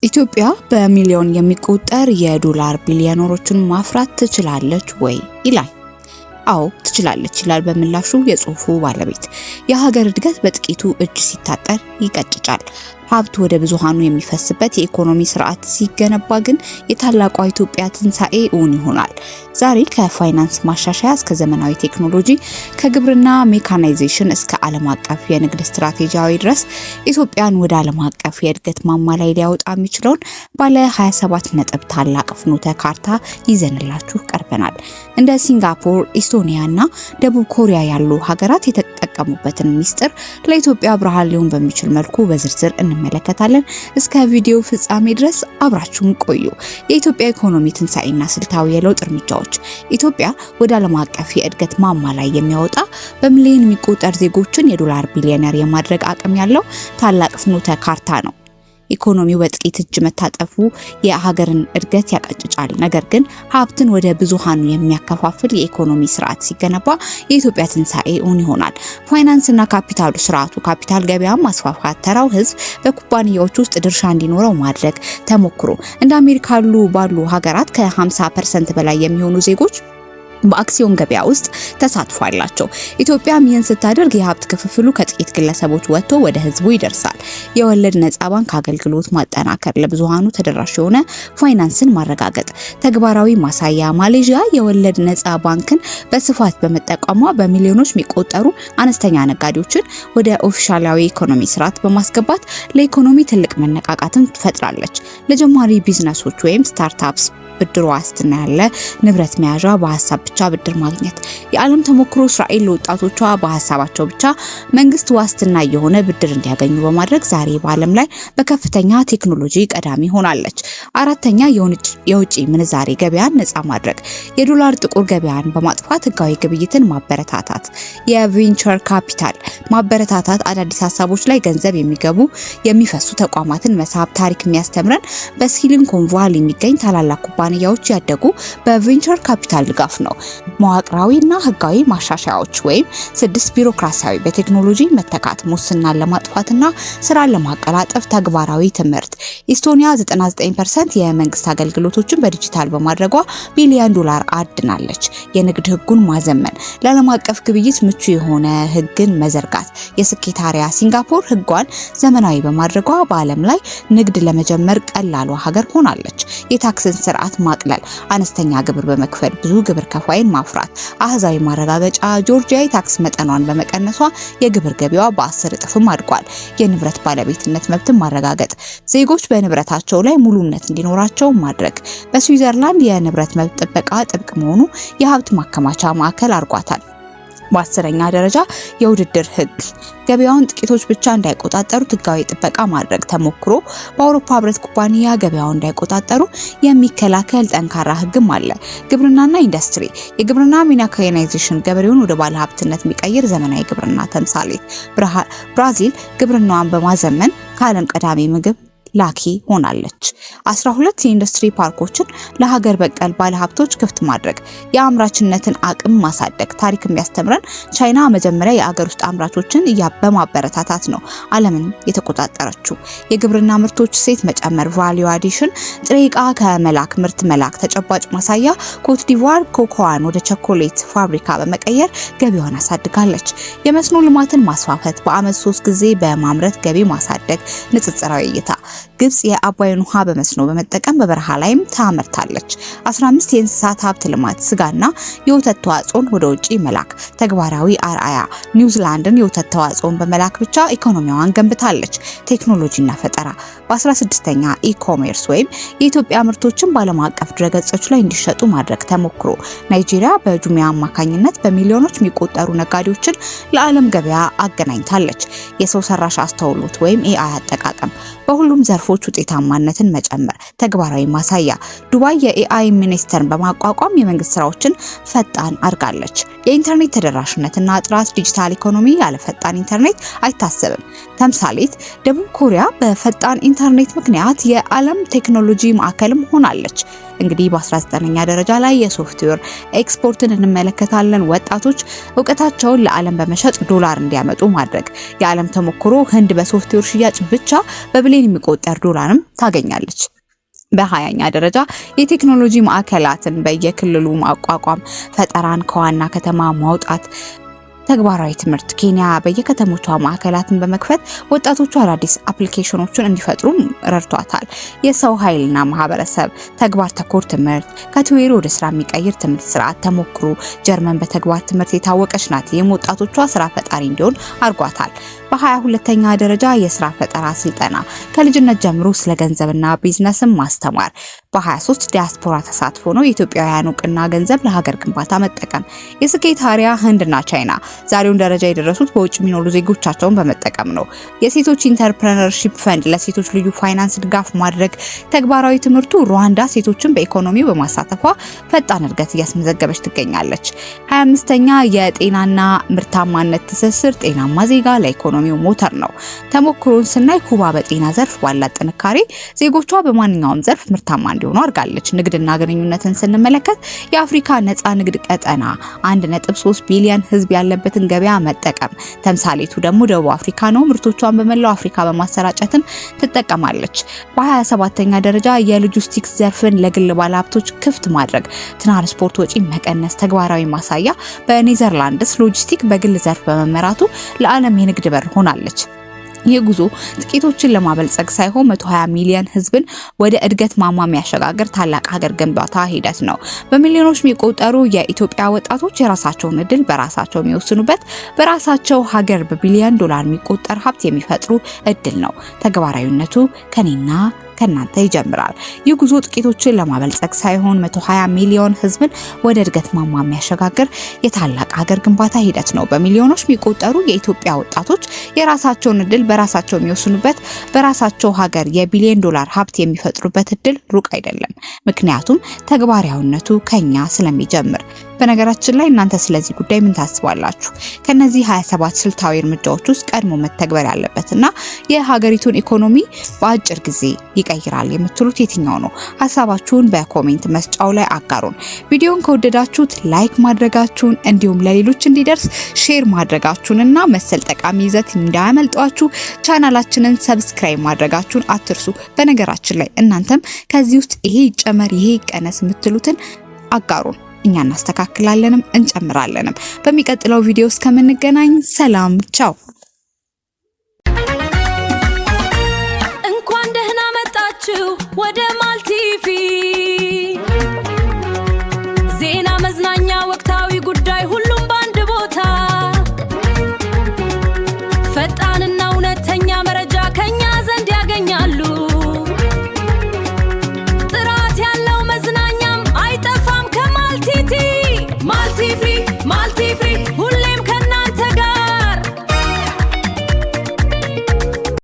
ኢትዮጵያ በሚሊዮን የሚቆጠር የዶላር ቢሊዮነሮችን ማፍራት ትችላለች ወይ ይላል። አዎ ትችላለች ይላል በምላሹ የጽሁፉ ባለቤት። የሀገር እድገት በጥቂቱ እጅ ሲታጠር ይቀጭጫል። ሀብት ወደ ብዙሃኑ የሚፈስበት የኢኮኖሚ ስርዓት ሲገነባ ግን የታላቋ ኢትዮጵያ ትንሳኤ እውን ይሆናል። ዛሬ ከፋይናንስ ማሻሻያ እስከ ዘመናዊ ቴክኖሎጂ፣ ከግብርና ሜካናይዜሽን እስከ ዓለም አቀፍ የንግድ ስትራቴጂያዊ ድረስ ኢትዮጵያን ወደ ዓለም አቀፍ የእድገት ማማ ላይ ሊያወጣ የሚችለውን ባለ 27 ነጥብ ታላቅ ፍኖተ ካርታ ይዘንላችሁ ቀርበናል። እንደ ሲንጋፖር፣ ኢስቶኒያ እና ደቡብ ኮሪያ ያሉ ሀገራት የተጠቀሙበትን ሚስጥር ለኢትዮጵያ ብርሃን ሊሆን በሚችል መልኩ በዝርዝር እንመለከታለን። እስከ ቪዲዮ ፍጻሜ ድረስ አብራችሁን ቆዩ። የኢትዮጵያ ኢኮኖሚ ትንሳኤና ስልታዊ የለውጥ እርምጃዎች። ኢትዮጵያ ወደ ዓለም አቀፍ የእድገት ማማ ላይ የሚያወጣ በሚሊዮን የሚቆጠር ዜጎችን የዶላር ቢሊዮነር የማድረግ አቅም ያለው ታላቅ ፍኖተ ካርታ ነው። ኢኮኖሚው በጥቂት እጅ መታጠፉ የሀገርን እድገት ያቀጭጫል። ነገር ግን ሀብትን ወደ ብዙሃኑ የሚያከፋፍል የኢኮኖሚ ስርዓት ሲገነባ የኢትዮጵያ ትንሳኤ እውን ይሆናል። ፋይናንስና ካፒታሉ ስርዓቱ ካፒታል ገበያ ማስፋፋት፣ ተራው ህዝብ በኩባንያዎች ውስጥ ድርሻ እንዲኖረው ማድረግ ተሞክሮ እንደ አሜሪካ ባሉ ሀገራት ከ50% በላይ የሚሆኑ ዜጎች በአክሲዮን ገበያ ውስጥ ተሳትፎ አላቸው። ኢትዮጵያም ይህን ስታደርግ የሀብት ክፍፍሉ ከጥቂት ግለሰቦች ወጥቶ ወደ ህዝቡ ይደርሳል። የወለድ ነጻ ባንክ አገልግሎት ማጠናከር፣ ለብዙሃኑ ተደራሽ የሆነ ፋይናንስን ማረጋገጥ ተግባራዊ ማሳያ። ማሌዥያ የወለድ ነጻ ባንክን በስፋት በመጠቀሟ በሚሊዮኖች የሚቆጠሩ አነስተኛ ነጋዴዎችን ወደ ኦፊሻላዊ ኢኮኖሚ ስርዓት በማስገባት ለኢኮኖሚ ትልቅ መነቃቃትን ትፈጥራለች። ለጀማሪ ቢዝነሶች ወይም ስታርታፕስ ብድር ዋስትና ያለ ንብረት መያዣ፣ በሐሳብ ብቻ ብድር ማግኘት። የዓለም ተሞክሮ እስራኤል ለወጣቶቿ በሐሳባቸው ብቻ መንግስት ዋስትና የሆነ ብድር እንዲያገኙ በማድረግ ዛሬ በዓለም ላይ በከፍተኛ ቴክኖሎጂ ቀዳሚ ሆናለች። አራተኛ የውጭ ምንዛሬ ገበያን ነጻ ማድረግ፣ የዶላር ጥቁር ገበያን በማጥፋት ህጋዊ ግብይትን ማበረታታት። የቬንቸር ካፒታል ማበረታታት፣ አዳዲስ ሀሳቦች ላይ ገንዘብ የሚፈሱ ተቋማትን መሳብ። ታሪክ የሚያስተምረን በሲሊኮን ቫሊ የሚገኝ ታላላቅ ኩባንያዎች ያደጉ በቬንቸር ካፒታል ድጋፍ ነው። መዋቅራዊና ህጋዊ ማሻሻያዎች ወይም 6 ቢሮክራሲያዊ በቴክኖሎጂ መተካት፣ ሙስናን ለማጥፋትና ስራን ለማቀላጠፍ ተግባራዊ ትምህርት። ኢስቶኒያ 99% የመንግስት አገልግሎቶችን በዲጂታል በማድረጓ ቢሊዮን ዶላር አድናለች። የንግድ ህጉን ማዘመን፣ ለዓለም አቀፍ ግብይት ምቹ የሆነ ህግን መዘርጋት። የስኬት አርያ ሲንጋፖር ህጓን ዘመናዊ በማድረጓ በዓለም ላይ ንግድ ለመጀመር ቀላሏ ሀገር ሆናለች። የታክስን ስርዓት ማቅለል፣ አነስተኛ ግብር በመክፈል ብዙ ግብር ከፋይን ማፍራት። አህዛዊ ማረጋገጫ፣ ጆርጂያ የታክስ መጠኗን በመቀነሷ የግብር ገቢዋ በ10 እጥፍም አድጓል። የንብረት ባለቤትነት መብትን ማረጋገጥ፣ ዜጎች በንብረታቸው ላይ ሙሉነት እንዲኖራቸው ማድረግ። በስዊዘርላንድ የንብረት መብት ጥበቃ ጥብቅ መሆኑ የሀብት ማከማቻ ማዕከል አድርጓታል። በ10ኛ ደረጃ የውድድር ህግ፣ ገበያውን ጥቂቶች ብቻ እንዳይቆጣጠሩት ህጋዊ ጥበቃ ማድረግ ተሞክሮ። በአውሮፓ ህብረት ኩባንያ ገበያውን እንዳይቆጣጠሩ የሚከላከል ጠንካራ ህግም አለ። ግብርናና ኢንዱስትሪ፣ የግብርና ሜካናይዜሽን ገበሬውን ወደ ባለ ሀብትነት የሚቀይር ዘመናዊ ግብርና ተምሳሌት። ብራዚል ግብርናዋን በማዘመን ከዓለም ቀዳሚ ምግብ ላኪ ሆናለች። 12 የኢንዱስትሪ ፓርኮችን ለሀገር በቀል ባለሀብቶች ክፍት ማድረግ፣ የአምራችነትን አቅም ማሳደግ። ታሪክ የሚያስተምረን ቻይና መጀመሪያ የአገር ውስጥ አምራቾችን በማበረታታት ነው ዓለምን የተቆጣጠረችው። የግብርና ምርቶች እሴት መጨመር፣ ቫልዩ አዲሽን፣ ጥሬ ዕቃ ከመላክ ምርት መላክ ተጨባጭ ማሳያ። ኮት ዲቯር ኮኮዋን ወደ ቸኮሌት ፋብሪካ በመቀየር ገቢዋን አሳድጋለች። የመስኖ ልማትን ማስፋፋት፣ በአመት 3 ጊዜ በማምረት ገቢ ማሳደግ። ንጽጽራዊ እይታ፣ ግብጽ የአባይን ውሃ በመስኖ በመጠቀም በበረሃ ላይም ታመርታለች። 15 የእንስሳት ሀብት ልማት፣ ስጋና የወተት ተዋጽኦን ወደ ውጪ መላክ። ተግባራዊ አርአያ፣ ኒውዚላንድን የወተት ተዋጽኦን በመላክ ብቻ ኢኮኖሚዋን ገንብታለች። ቴክኖሎጂና ፈጠራ፣ በ16ኛ ኢኮሜርስ ወይም የኢትዮጵያ ምርቶችን በዓለም አቀፍ ድረገጾች ላይ እንዲሸጡ ማድረግ ተሞክሮ። ናይጄሪያ በጁሚያ አማካኝነት በሚሊዮኖች የሚቆጠሩ ነጋዴዎችን ለዓለም ገበያ አገናኝታለች። የሰው ሰራሽ አስተውሎት ወይም ኤአይ አጠቃቀም፣ በሁሉም ዘርፎች ውጤታማነትን መጨመር ተግባራዊ ማሳያ። ዱባይ የኤአይ ሚኒስቴርን በማቋቋም የመንግስት ስራዎችን ፈጣን አድርጋለች። የኢንተርኔት ተደራሽነትና ጥራት፣ ዲጂታል ኢኮኖሚ ያለ ፈጣን ኢንተርኔት አይታሰብም። ተምሳሌት፣ ደቡብ ኮሪያ በፈጣን ኢንተርኔት ምክንያት የዓለም ቴክኖሎጂ ማዕከልም ሆናለች። እንግዲህ በ19ኛ ደረጃ ላይ የሶፍትዌር ኤክስፖርትን እንመለከታለን። ወጣቶች እውቀታቸውን ለዓለም በመሸጥ ዶላር እንዲያመጡ ማድረግ። የዓለም ተሞክሮ ህንድ በሶፍትዌር ሽያጭ ብቻ በቢሊዮን የሚቆጠር ዶላርም ታገኛለች። በ20ኛ ደረጃ የቴክኖሎጂ ማዕከላትን በየክልሉ ማቋቋም፣ ፈጠራን ከዋና ከተማ ማውጣት። ተግባራዊ ትምህርት ኬንያ በየከተሞቿ ማዕከላትን በመክፈት ወጣቶቹ አዳዲስ አፕሊኬሽኖችን እንዲፈጥሩ ረድቷታል። የሰው ኃይልና ማህበረሰብ ተግባር ተኮር ትምህርት ከቲዎሪ ወደ ስራ የሚቀይር ትምህርት ስርዓት ተሞክሮ። ጀርመን በተግባር ትምህርት የታወቀች ናት። ይህም ወጣቶቿ ስራ ፈጣሪ እንዲሆን አድርጓታል። በ22ኛ ደረጃ የስራ ፈጠራ ስልጠና ከልጅነት ጀምሮ ስለ ገንዘብና ቢዝነስን ማስተማር። በ23 ዲያስፖራ ተሳትፎ ነው። የኢትዮጵያውያን እውቅና ገንዘብ ለሀገር ግንባታ መጠቀም። የስኬት አርአያ ህንድና ቻይና ዛሬውን ደረጃ የደረሱት በውጭ የሚኖሩ ዜጎቻቸውን በመጠቀም ነው። የሴቶች ኢንተርፕረነርሺፕ ፈንድ ለሴቶች ልዩ ፋይናንስ ድጋፍ ማድረግ። ተግባራዊ ትምህርቱ ሩዋንዳ ሴቶችን በኢኮኖሚው በማሳተፏ ፈጣን እድገት እያስመዘገበች ትገኛለች። 25ኛ የጤናና ምርታማነት ትስስር ጤናማ ዜጋ ለኢኮኖሚው ሞተር ነው። ተሞክሮን ስናይ ኩባ በጤና ዘርፍ ባላት ጥንካሬ ዜጎቿ በማንኛውም ዘርፍ ምርታማ እንዲሆኑ አድርጋለች። ንግድና ግንኙነትን ስንመለከት የአፍሪካ ነፃ ንግድ ቀጠና 1.3 ቢሊዮን ህዝብ ያለበትን ገበያ መጠቀም። ተምሳሌቱ ደግሞ ደቡብ አፍሪካ ነው። ምርቶቿን በመላው አፍሪካ በማሰራጨትም ትጠቀማለች። በ27ኛ ደረጃ የሎጂስቲክስ ዘርፍን ለግል ባለሀብቶች ክፍት ማድረግ፣ ትራንስፖርት ወጪ መቀነስ ተግባራዊ ማሳያ። በኔዘርላንድስ ሎጂስቲክ በግል ዘርፍ በመመራቱ ለዓለም የንግድ በር ሆናለች። ይህ ጉዞ ጥቂቶችን ለማበልጸግ ሳይሆን 120 ሚሊዮን ህዝብን ወደ እድገት ማማ የሚያሸጋግር ታላቅ ሀገር ግንባታ ሂደት ነው። በሚሊዮኖች የሚቆጠሩ የኢትዮጵያ ወጣቶች የራሳቸውን እድል በራሳቸው የሚወስኑበት፣ በራሳቸው ሀገር በቢሊዮን ዶላር የሚቆጠር ሀብት የሚፈጥሩ እድል ነው። ተግባራዊነቱ ከኔና ከናንተ ይጀምራል። ይህ ጉዞ ጥቂቶችን ለማበልጸግ ሳይሆን 120 ሚሊዮን ህዝብን ወደ እድገት ማማ የሚያሸጋግር የታላቅ ሀገር ግንባታ ሂደት ነው። በሚሊዮኖች የሚቆጠሩ የኢትዮጵያ ወጣቶች የራሳቸውን እድል በራሳቸው የሚወስኑበት፣ በራሳቸው ሀገር የቢሊዮን ዶላር ሀብት የሚፈጥሩበት እድል ሩቅ አይደለም። ምክንያቱም ተግባራዊነቱ ከኛ ስለሚጀምር። በነገራችን ላይ እናንተ ስለዚህ ጉዳይ ምን ታስባላችሁ? ከነዚህ 27 ስልታዊ እርምጃዎች ውስጥ ቀድሞ መተግበር ያለበትና የሀገሪቱን ኢኮኖሚ በአጭር ጊዜ ይቀይራል የምትሉት የትኛው ነው? ሀሳባችሁን በኮሜንት መስጫው ላይ አጋሩን። ቪዲዮን ከወደዳችሁት ላይክ ማድረጋችሁን እንዲሁም ለሌሎች እንዲደርስ ሼር ማድረጋችሁንና መሰል ጠቃሚ ይዘት እንዳያመልጧችሁ ቻናላችንን ሰብስክራይብ ማድረጋችሁን አትርሱ። በነገራችን ላይ እናንተም ከዚህ ውስጥ ይሄ ይጨመር ይሄ ይቀነስ የምትሉትን አጋሩን። እኛ እናስተካክላለንም እንጨምራለንም። በሚቀጥለው ቪዲዮ እስከምንገናኝ ሰላም ቻው።